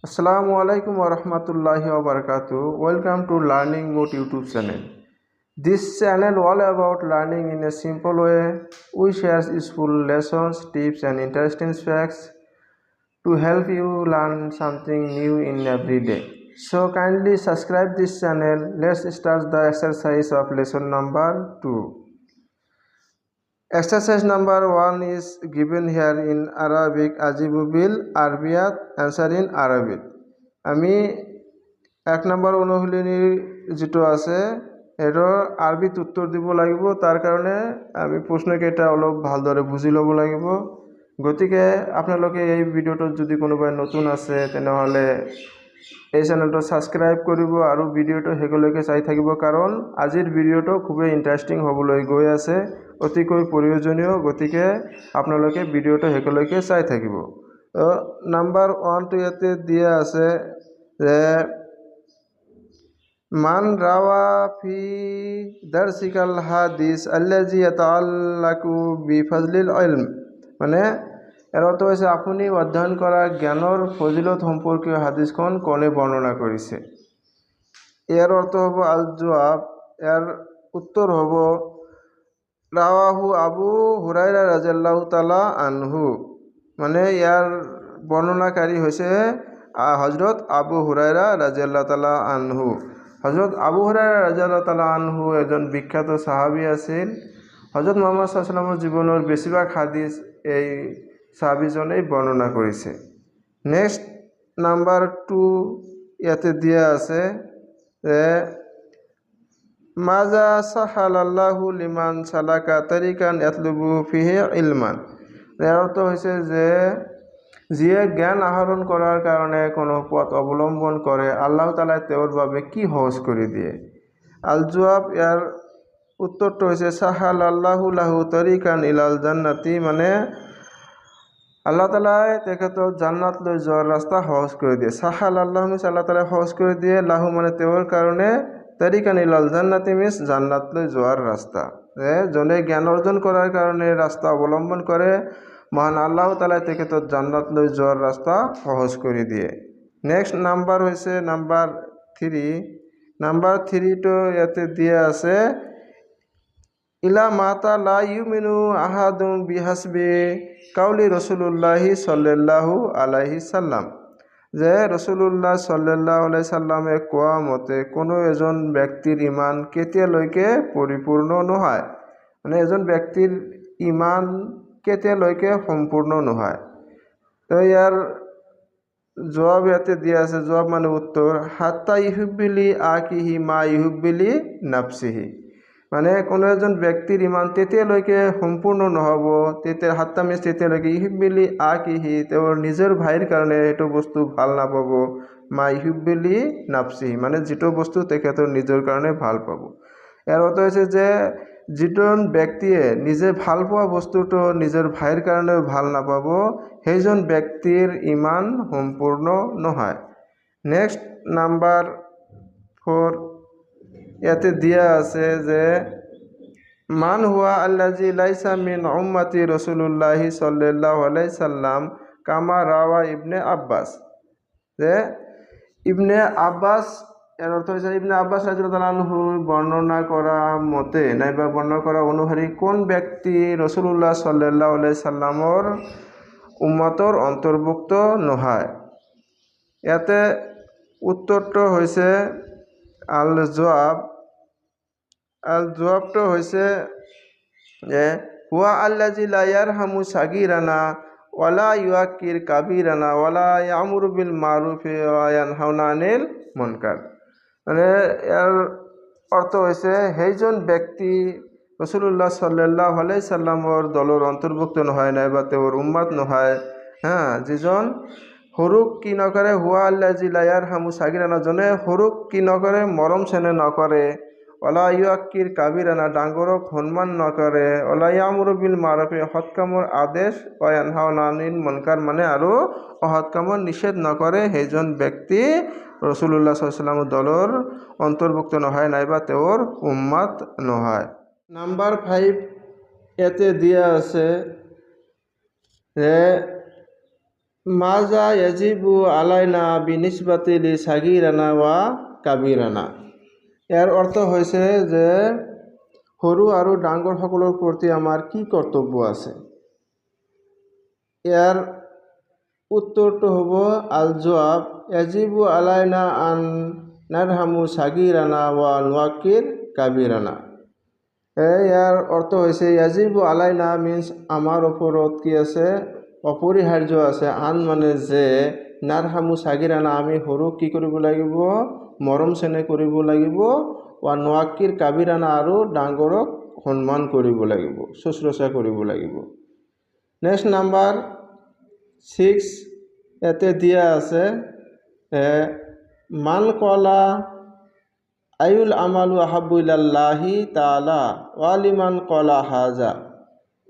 Assalamu alaikum wa rahmatullahi wa barakatuh. Welcome to Learning Mode YouTube channel. This channel all about learning in a simple way. We share useful lessons, tips and interesting facts to help you learn something new in every day. So kindly subscribe this channel. Let's start the exercise of lesson number 2. Exercise number 1 is given here in Arabic. Ajibu bil Arabiyat, answer in Arabic. আমি 1 number অনুশীলনীৰ যেটো আছে এৰ আৰবিত উত্তৰ দিব লাগিব। তাৰ কাৰণে আমি প্ৰশ্নকেইটা অলপ ভালদৰে বুজি ল'ব লাগিব। গতিকে আপোনালোকে এই ভিডিওটো যদি কোনোবাই নতুন আছে তেনেহলে এই চেনেলটো সাবস্ক্রাইব কৰিব আৰু ভিডিওটো হেগলৈকে চাই থাকিব, কাৰণ আজিৰ ভিডিওটো খুবেই ইন্টাৰেষ্টিং হ'বলৈ গৈ আছে, অতিকৈ প্ৰয়োজনীয়। গতিকে আপোনালোকে ভিডিওটো হেগলৈকে চাই থাকিব। নাম্বার 1 টো ইয়াতে দিয়া আছে যে মান রাওয়া ফি দারসিকাল হাদিস আল্লাজি ইয়াতাআল্লাকু বিফজলিল ইলম, মানে এর অর্থ হচ্ছে আপনি অধ্যয়ন করা জ্ঞানৰ ফজিলত সম্পর্কীয় হাদিসখন কোনে বর্ণনা করেছে। এর অর্থ হব আল জওয়াব, এর উত্তর হব রাওয়াহু আবু হুরায়রা রাদিয়াল্লাহু তাআলা আনহু, মানে ইয়ার বর্ণনাকারী হয়েছে হযরত আবু হুরায়রা রাদিয়াল্লাহু তাআলা আনহু। হযরত আবু হুরায়রা রাদিয়াল্লাহু তাআলা আনহু একজন বিখ্যাত সাহাবী আছেন। হযরত মুহাম্মদ সাল্লাল্লাহু আলাইহি ওয়াসাল্লামের জীবনের বেশিরভাগ হাদিস এই সাহাবীজনেই বর্ণনা করেছে। নেক্সট নাম্বার 2 ইয়াতে দিয়া আছে যে মাজা সাহালাল্লাহু লিমান সালাকা তারিকান ইয়াতলুবু ফিহি ইলমান, এর অর্থ হয়েছে যে যিয়ে জ্ঞান আহরণ করার কারণে কোনো পথ অবলম্বন করে আল্লাহ তাআলা তেওঁৰ বাবে কি সহজ করে দিয়ে। আল জওয়াব, এর উত্তরটা হয়েছে সাহালাল্লাহু লাহু তারিকান ইলাল জান্নাতি, মানে আল্লাহ তাআলা তেখেতক জান্নাত লৈ যোৱাৰ ৰাস্তা সহজ কৰে দিয়ে। সাহালাল্লাহু মিনস আল্লাহ তাআলা সহজ কৰে দিয়ে, লাহু মানে তেওঁৰ কাৰণে, তাৰিকান ইলাল জান্নাতি মিনস জান্নাত লৈ যোৱাৰ ৰাস্তা। জনে জ্ঞান অৰ্জন কৰাৰ কাৰণে ৰাস্তা অবলম্বন কৰে মহান আল্লাহ তাআলা তেখেতক জান্নাত লৈ যোৱাৰ রাস্তা সহজ করে দিয়ে। নেক্সট নাম্বার হয়েছে নাম্বার 3। নাম্বার 3 তো ইয়াতে দিয়া আছে ইলা মাতা লা ইউমিনু আহাদুম বিহাসবি কাউলি রাসূলুল্লাহি সাল্লাল্লাহু আলাইহি সাল্লাম, যে রাসূলুল্লাহ সাল্লাল্লাহু আলাইহি সাল্লামে কোৱা মতে কোনো এজন ব্যক্তিৰ ইমান কেতিয়ালৈকে পৰিপূৰ্ণ নহয়, মানে এজন ব্যক্তিৰ ইমান কেতিয়ালৈকে সম্পূৰ্ণ নহয়। তো ইয়াৰ জবাব ইয়াতে দিয়া আছে, জবাব মানে উত্তৰ হাত্তা ইহুব্বিলি আকিহি মা ইহুব্বিলি নাফসিহি, মানে কোনো এজন ব্যক্তিৰ ইমান তেতিয়ালৈকে সম্পূৰ্ণ নহ'ব, হাত্তা মিনছ তেতিয়ালৈকে ইহুব্বিলি আকিহি, তেওঁৰ নিজৰ ভাইৰ কাৰণে সেইটো বস্তু ভাল নাপাব, মা ইহুব্বিলি নাফসিহি, মানে যিটো বস্তু তেখেতৰ নিজৰ কাৰণে ভাল পাব। ইয়াৰ অৰ্থ হৈছে যে যিজন ব্যক্তিয়ে নিজে ভাল পোৱা বস্তুটো নিজৰ ভাইৰ কাৰণেও ভাল নাপাব, সেইজন ব্যক্তিৰ ইমান সম্পূৰ্ণ নহয়। নেক্সট নাম্বার 4 ইয়াতে দিয়া আছে যে মান হুয়া আল্লাজি লাইসা মিন উম্মতি রাসূলুল্লাহি সাল্লাল্লাহু আলাইহি সাল্লাম কামা রাওয়া ইবনে আব্বাস, যে ইবনে আব্বাস, এর অর্থ হচ্ছে ইবনে আব্বাস রাদিয়াল্লাহু আনহু বর্ণনা করা মতে নাইবা বর্ণনা করা অনুসারে কোন ব্যক্তি রাসূলুল্লাহ সাল্লাল্লাহু আলাইহি সাল্লামৰ উম্মতৰ অন্তর্ভুক্ত নহয়। ইয়াতে উত্তরটা হয়েছে আল জওয়াব। আল জওয়াবটা হয়েছে যে হুয়া আল্লাজি লা ইয়ারহামু সাগীরানা ওয়ালা ইউআক্কির কাবীরানা ওয়ালা ইয়ামুরু বিল মারুফি ওয়া ইয়ানহাউনা আনিল মুনকার, মানে এর অর্থ হয়েছে সেইজন ব্যক্তি রাসূলুল্লাহ সাল্লাল্লাহু আলাইহি সাল্লামৰ দলৰ অন্তৰ্ভুক্ত নহয় নাইবা তেওঁৰ উম্মত নহয়, যিজন সৰুক কি নকৰে, হুৱা আল্লাজি লা ইয়াৰহামু সাগীৰানা, জনে সৰুক কি নকৰে, মৰম চেনেহ নকৰে, ওলা ইউআক্কিৰ কাবীৰানা, ডাঙৰক সন্মান নকৰে, ওলা ইয়ামুৰু বিল মাৰুফি, সৎ কামৰ আদেশ, ওয়া ইয়ানহাউনা আনিল মুনকাৰ, মানে আৰু অসৎ কামৰ নিষেধ নকৰে, সেইজন ব্যক্তি ৰাসূলুল্লাহ সাল্লাল্লাহু আলাইহি ওয়াসাল্লামৰ দলৰ অন্তৰ্ভুক্ত নহয় নাইবা তেওঁৰ উম্মত নহয়। নাম্বার 5 ইয়াতে দিয়া আছে যে মাজা ইয়াজিবু আলাইনা বিনিসবাতি লি সাগিরানা ওয়া কাবিরানা। ইয়াৰ অৰ্থ হৈছে যে সৰু আৰু ডাঙৰ সকলৰ প্ৰতি আমাৰ কি কৰ্তব্য আছে। ইয়াৰ উত্তৰটো হ'ব আল জৱাব ইয়াজিবু আলাইনা আন নাৰহামু সাগিৰানা ওয়া নুৱাক্কিৰ কাবিৰানা। ইয়াৰ অৰ্থ হৈছে ইয়াজিবু আলাইনা মিন্স আমাৰ ওপৰত কি আছে, অপৰিহাৰ্য আছে, আন মানে যে, নাৰহামু সাগিৰানা আমি সৰুক কি কৰিব লাগিব, মৰম চেনেহ কৰিব লাগিব, ওয়া নুৱাক্কিৰ কাবিৰানা আৰু ডাঙৰক সন্মান কৰিব লাগিব, শুশ্ৰূষা কৰিব লাগিব। নেক্সট নাম্বাৰ 6 ইয়াতে দিয়া আছে মান কলা আয়ুল আমালু আহাব্বু ইলাল্লাহি তাআলা ওয়ালিমান কলা হাজা।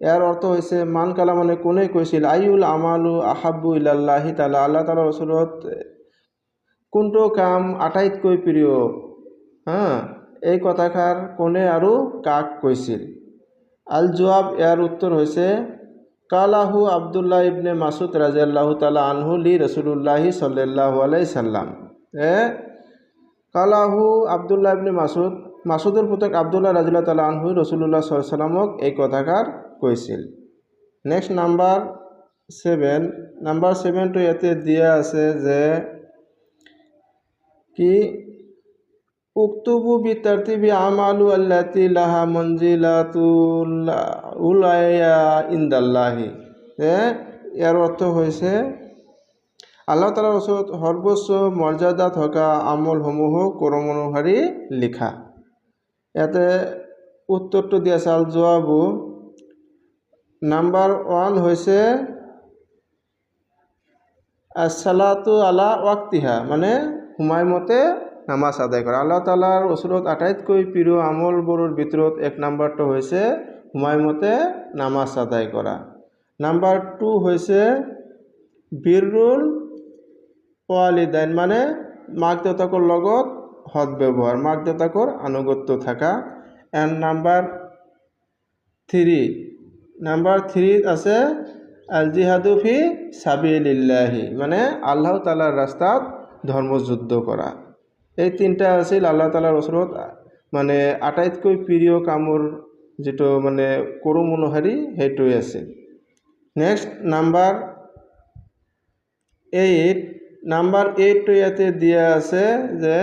ইয়াৰ অৰ্থ হৈছে মান কালা মানে কোনে কৈছিল, আয়ুল আমালু আহাব্বু ইলাল্লাহি তাআলা, আল্লাহ তাআলাৰ ওচৰত কোনটো কাম আটাইতকৈ প্ৰিয়, এই কথাষাৰ কোনে আৰু কাক কৈছিল। আল জৱাব ইয়াৰ উত্তৰ হৈছে কালাহু আব্দুল্লাহ ইবনে মাসুদ রাদিয়াল্লাহু তাআলা আনহু লি রাসূলুল্লাহি সাল্লাল্লাহু আলাইহি সাল্লাম। কালাহু আব্দুল্লাহ ইবনে মাসুদের পুত্র আব্দুল্লাহ রাদিয়াল্লাহু তাআলা আনহু রাসূলুল্লাহ সাল্লাল্লাহু আলাইহি সাল্লামক এই কথাষাৰ কৈছিল। নেক্সট নাম্বাৰ 7, নাম্বাৰ 7টো ইয়াতে দিয়া আছে যে কি উক্তুবু বিতাৰতিবি আমালু আল্লাতি লাহা মঞ্জিলাতুল উলাইয়া ইনদাল্লাহি। ইয়াৰ অৰ্থ হৈছে আল্লাহ তাআলাৰ ওচৰত সৰ্বোচ্চ মৰ্যাদা থকা আমলসমূহ ক্ৰম অনুসাৰি লিখা। ইয়াতে উত্তৰটো দিয়া আছে আল জৱাবু নাম্বাৰ 1 হৈছে আসসালাতু আলা ওয়াক্তিহা, মানে সময়মতে নামাজ আদায় কৰা। আল্লাহ তাআলাৰ ওচৰত আটাইতকৈ প্ৰিয় আমলবোৰৰ ভিতৰত 1 নম্বৰটো হৈছে সময়মতে নামাজ আদায় কৰা। নাম্বাৰ 2 হৈছে বিৰুল ওয়ালিদাইন, মানে মাক দেউতাকৰ লগত সৎ ব্যৱহাৰ, মাক দেউতাকৰ আনুগত্য থকা। এণ্ড নাম্বাৰ 3 আছে আল জিহাদু ফি সাবিলিল্লাহি, মানে আল্লাহ তাআলাৰ ৰাস্তাত ধৰ্মযুদ্ধ কৰা। এই 3টা আছিল আল্লাহ তাআলাৰ ওচৰত মানে আটাইতকৈ প্ৰিয় কামৰ যেটো মানে ক্ৰম অনুসাৰি সেইটোৱে আছিল। নেক্সট নাম্বাৰ 8টো ইয়াতে দিয়া আছে যে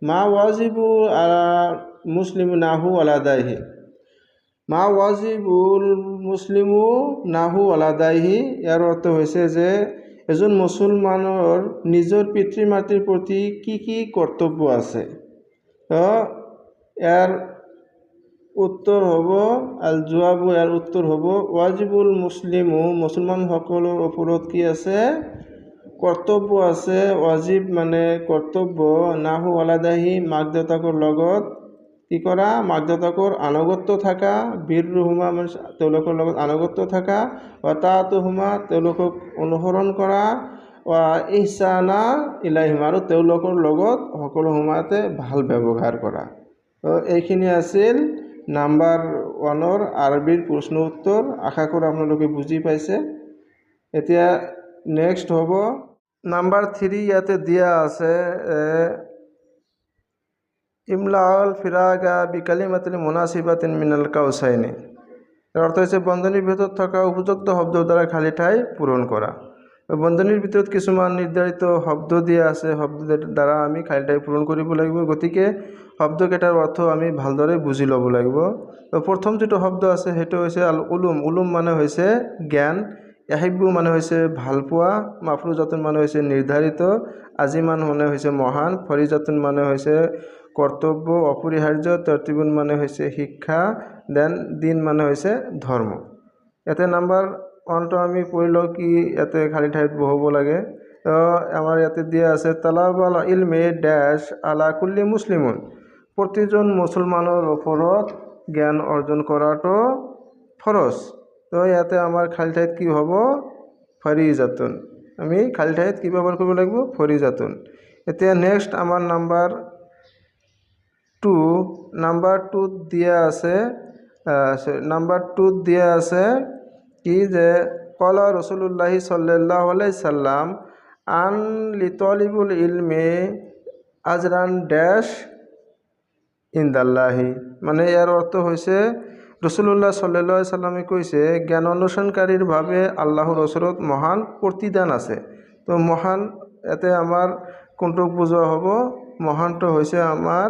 মা ওয়াজিবু মুসলিমু নাহু আলাদাইহি, মা ওয়াজিবুল মুসলিমু নাহু আলাদাইহি। ইয়াৰ অৰ্থ হৈছে যে এজন মুছলমানৰ নিজৰ পিতৃ মাতৃৰ প্ৰতি কি কি কৰ্তব্য আছে। ইয়াৰ উত্তৰ হ'ব আল জৱাবু, ইয়াৰ উত্তৰ হ'ব ওয়াজিবুল মুছলিমু, মুছলমানসকলৰ ওপৰত কি আছে, কৰ্তব্য আছে। ওয়াজিব মানে কৰ্তব্য, নাহু আলাদাহি মাক দেউতাকৰ লগত কি কৰা, মাক দেউতাকৰ আনুগত্য থকা, বিৰৰুহুমা মানে তেওঁলোকৰ লগত আনুগত্য থকা, ওয়াতাতুহুমা তেওঁলোকক অনুসৰণ কৰা, ওয়া ইহসানা ইলাইহিম আৰু তেওঁলোকৰ লগত সকলো সময়তে ভাল ব্যৱহাৰ কৰা। এইখিনি আছিল নাম্বাৰ 1ৰ আৰবিৰ প্ৰশ্ন উত্তৰ। আশা কৰোঁ আপোনালোকে বুজি পাইছে। এতিয়া নেক্সট হ'ব নাম্বাৰ 3 ইয়াতে দিয়া আছে ইমলাউল ফিৰাগা বিকালিমাতিল মুনাসিবাতিন মিনাল কাউসাইনি। অৰ্থ হৈছে বন্ধনীৰ ভিতৰত থকা উপযুক্ত শব্দৰ দ্বাৰা খালী ঠাই পূৰণ কৰা। বন্ধনীৰ ভিতৰত কিছুমান নিৰ্ধাৰিত শব্দ দিয়া আছে, শব্দৰ দ্বাৰা আমি খালী ঠাই পূৰণ কৰিব লাগিব। গতিকে শব্দকেইটাৰ অৰ্থ আমি ভালদৰে বুজি ল'ব লাগিব। প্ৰথম যেটো শব্দ আছে সেইটো হৈছে আল উলুম। উলুম মানে হৈছে জ্ঞান। ইয়াহিব্বু মানে হৈছে ভালপোৱা। মাফৰুজাতুন মানে হৈছে নিৰ্ধাৰিত। আজিমান মানে হৈছে মহান। ফৰিজাতুন মানে হৈছে কৰ্তব্য, অপৰিহাৰ্য। তৰতিবুন মানে হৈছে শিক্ষা। দেন দিন মানে হৈছে ধৰ্ম। ইয়াতে নাম্বাৰ 1টো আমি পঢ়ি লওঁ কি ইয়াতে খালী ঠাইত বহাব লাগে। আমাৰ ইয়াতে দিয়া আছে তালাবাল ইলমে ডেছ আলা কুল্লি মুছলিমুন, প্ৰতিজন মুছলমানৰ ওপৰত জ্ঞান অৰ্জন কৰাটো ফৰজ। তো ইয়াতে আমাৰ খালী ঠাইত কি হ'ব, ফৰিজাতুন। আমি খালী ঠাইত কি ব্যৱহাৰ কৰিব লাগিব, ফৰিজাতুন। এতিয়া নেক্সট আমাৰ নাম্বাৰ 2, নাম্বাৰ 2ত দিয়া আছে কি যে ক্বালা রাসূলুল্লাহি সাল্লাল্লাহু আলাইহি সাল্লাম আন লিতালিবুল ইলমি আজরান ড্যাশ ইনদাল্লাহি, মানে এর অর্থ হয়েছে রাসূলুল্লাহ সাল্লাল্লাহু আলাইহি সাল্লামে কইছে জ্ঞান অনুসরণকারীর ভাবে আল্লাহর ওসরত মহান প্রতিদান আছে। তো মহান এতে আমার কোনটুক বুঝা হব, মহানটা হয়েছে আমার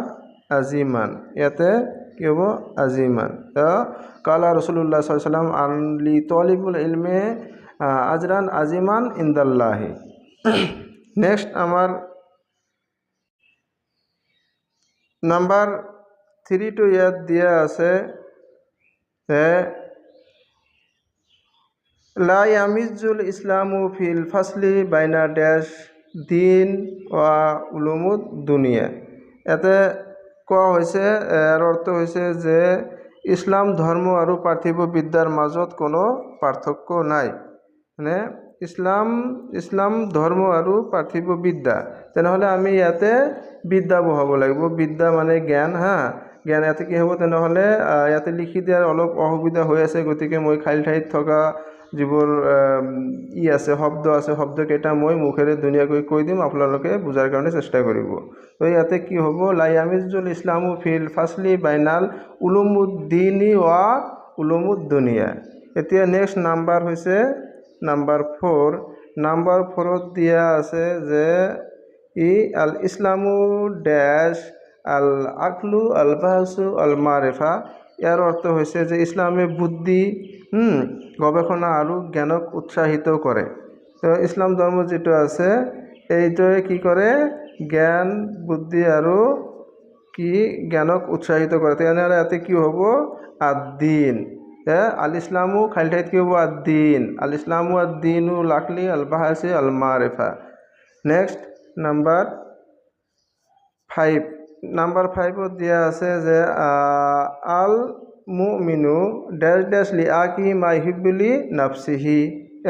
আজিমান, এতে কি হব আজিমান। তো কালা রাসূলুল্লাহ সাল্লাল্লাহু আলাইহি সাল্লাম আন লিতালিবুল ইলমি আজরান আজিমান ইনদাল্লাহি। নেক্সট আমার নাম্বার 3 টু ইয়াদ দিয়া আছে লা ইয়ামিজুল ইসলামু ফিল ফাসলি বাইনা ড্যাশ দিন ওয়া উলুমুদ দুনিয়া। এতে কোৱা হৈছে, এৰ অৰ্থ হৈছে যে ইসলাম ধৰ্ম আৰু পাৰ্থিৱ বিদ্যাৰ মাজত কোনো পাৰ্থক্য নাই। মানে ইসলাম ধৰ্ম আৰু পাৰ্থিৱ বিদ্যা, তেনেহ'লে আমি ইয়াতে বিদ্যা বহাব লাগিব। বিদ্যা মানে জ্ঞান, জ্ঞান ইয়াতে কি হ'ব, তেনেহ'লে ইয়াতে লিখি দিয়াৰ অলপ অসুবিধা হৈ আছে, গতিকে মই খালী ঠাইত থকা যিবোৰ আছে শব্দ আছে, শব্দকেইটা মই মুখেৰে ধুনীয়াকৈ কৈ দিম, আপোনালোকে বুজাৰ কাৰণে চেষ্টা কৰিব। তো ইয়াতে কি হ'ব, লা ইয়ামিজুল ইছলামু ফিল ফাছলি বাইনাল উলুমুদ্দিনি ওয়া উলুমুদ দুনিয়া। এতিয়া নেক্সট নাম্বাৰ হৈছে নাম্বাৰ 4। নাম্বাৰ 4ত দিয়া আছে যে আল ইছলামু ড্যাশ আল আকলু আল বাহসু আল মারিফা। ইয়াৰ অৰ্থ হৈছে যে ইছলামে বুদ্ধি, গৱেষণা আৰু জ্ঞানক উৎসাহিত কৰে। তো ইছলাম ধৰ্ম যিটো আছে এইটোৱে কি কৰে, জ্ঞান বুদ্ধি আৰু জ্ঞানক উৎসাহিত কৰে। তেনেহ'লে ইয়াতে কি হ'ব, আদ্দিন। আল ইছলামু খালী ঠাইত কি হ'ব, আদ্দিন। আল ইছলামু আদ্দিনু লাকলি আল বাহাসি আল মারিফা। Next number 5। নাম্বাৰ 5ত দিয়া আছে যে আল মুমিনু ড্যাশ ড্যাশ লি আকি মা ইহিব্বুলি নাফসিহি।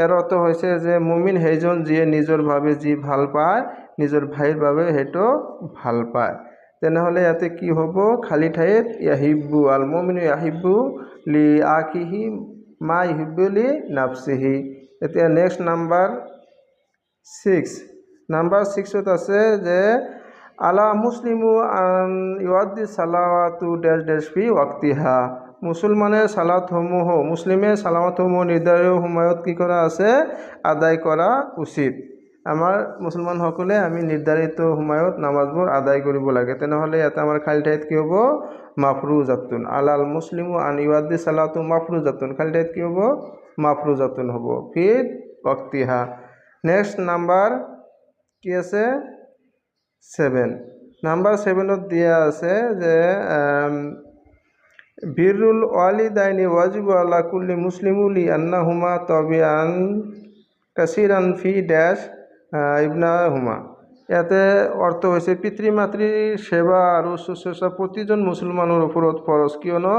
এর অর্থ হৈছে যে মুমিন সেইজন যিয়ে নিজৰ ভাৱে যি ভাল পায়, নিজৰ ভাইৰ বাবে সেইটো ভাল পায়। তেনেহ'লে ইয়াতে কি হ'ব, খালী ঠাইত ইয়াহিব্বু, আল মুমিনু ইয়াহিব্বু লি আকিহি মা ইহিব্বুলি নাফসিহি। এতিয়া নেক্সট নাম্বাৰ 6। নাম্বাৰ 6ত আছে যে আলা মুসলিমু আন ইউআদ্দি সালাওয়াতু ড্যাশ ড্যাশ ফি ওয়াক্তিহা। মুছলমানে মুছলিমে সালাওয়াতসমূহ নিৰ্ধাৰিত সময়ত কি কৰা আছে, আদায় কৰা উচিত। আমাৰ মুছলমানসকলে আমি নিৰ্ধাৰিত সময়ত নামাজবোৰ আদায় কৰিব লাগে। তেনেহ'লে ইয়াতে আমাৰ খালী ঠাইত কি হ'ব, মাফৰুজাতুন। আলাল মুছলিমু আন ইউআদ্দি সালাওয়াতু মাফৰুজাতুন, খালী ঠাইত কি হ'ব, মাফৰুজাতুন হ'ব ফি ওয়াক্তিহা। নেক্সট নাম্বাৰ কি আছে, 7। নাম্বাৰ 7ত দিয়া আছে যে বিরুল ওয়ালিদাইনি ওয়াজিবু আলা কুল্লি মুসলিমু লি আন্নাহুমা তাবিআন কাসিরান ফি ড্যাশ ইবনাহুমা। ইয়াতে অৰ্থ হৈছে পিতৃ মাতৃৰ সেৱা আৰু শুশ্ৰূষা প্ৰতিজন মুছলমানৰ ওপৰত ফৰজ, কিয়নো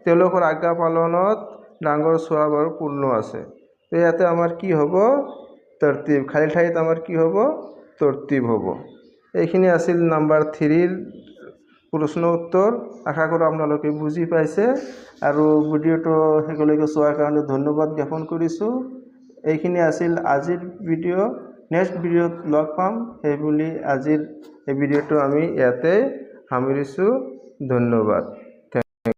তেওঁলোকৰ আজ্ঞা পালনত ডাঙৰ সওৱাব আৰু পূৰ্ণ আছে। তো ইয়াতে আমাৰ কি হ'ব, তৰতিব। খালী ঠাইত আমাৰ কি হ'ব, তৰতিব হ'ব। এইখিনি আছিল নাম্বাৰ 3ৰ প্ৰশ্ন উত্তৰ। আশা কৰোঁ আপোনালোকে বুজি পাইছে আৰু ভিডিঅ'টো শেষলৈকে চোৱাৰ কাৰণে ধন্যবাদ জ্ঞাপন কৰিছোঁ। এইখিনি আছিল আজিৰ ভিডিঅ'। নেক্সট ভিডিঅ'ত লগ পাম, সেইবুলি আজিৰ এই ভিডিঅ'টো আমি ইয়াতে সামৰিছোঁ। ধন্যবাদ।